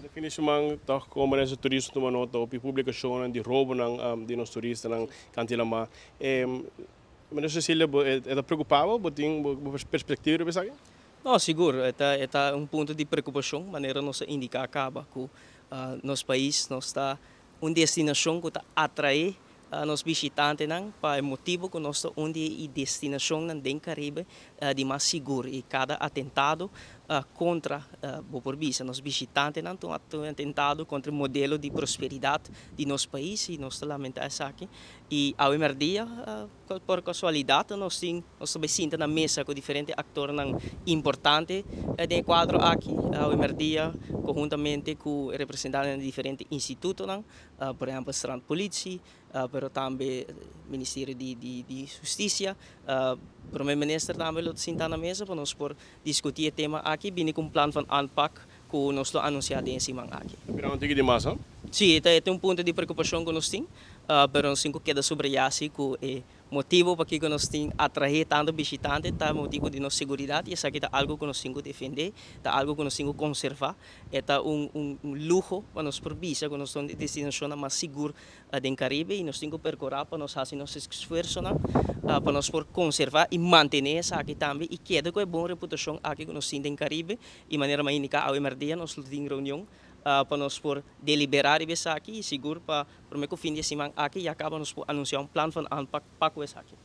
Definitivamente, toch komen deze toeristen te nota op die publicationen die rouben de nos turistas ng kantilama. Mas Cecília, é preocupável, botin perspectiva de pensar? Não, seguro, é ponto de preocupação, maneira nossa indica acaba que nosso país nós está uma destinação que está atrai nos visitantes não para motivo que nós onde e destinação não tem Caribe de mais seguro e cada atentado contra por visa nos visitantes não estão atentado contra o modelo de prosperidade de nosso país e nós lamentamos aqui e ao mesmo dia por casualidade nós também sinta na mesa com diferentes atores importantes de quadro aqui ao mesmo dia conjuntamente com representantes de diferentes institutos por exemplo Strand Politie pero também Ministério de Justiça Primeiro-Ministro também lo sinta na mesa para nós por discutir o tema aqui bem com um plano de aanpak que nós lo anunciado em cima aqui. Pero não tem de massa? Sim, é ponto de preocupação que nós temos, pero nós temos que queda sobrelhar que motivo para que nós temos atrair tanto visitante, tá motivo de nossa segurança e isso aqui é algo que nós temos que defender, é algo que nós temos que conservar, é luxo para nós provisar que nós temos uma destinação mais segura do Caribe e nós temos que percorrer para nós fazer nosso esforço para nós conservar e manter isso aqui também e queda com a boa reputação aqui que nós temos no Caribe e maneira mais indicar ao emerdia nós temos reunião para nós por deliberar e aqui e seguro para o fim de semana aqui e acaba nos anunciar plano de aanpak para isso aqui.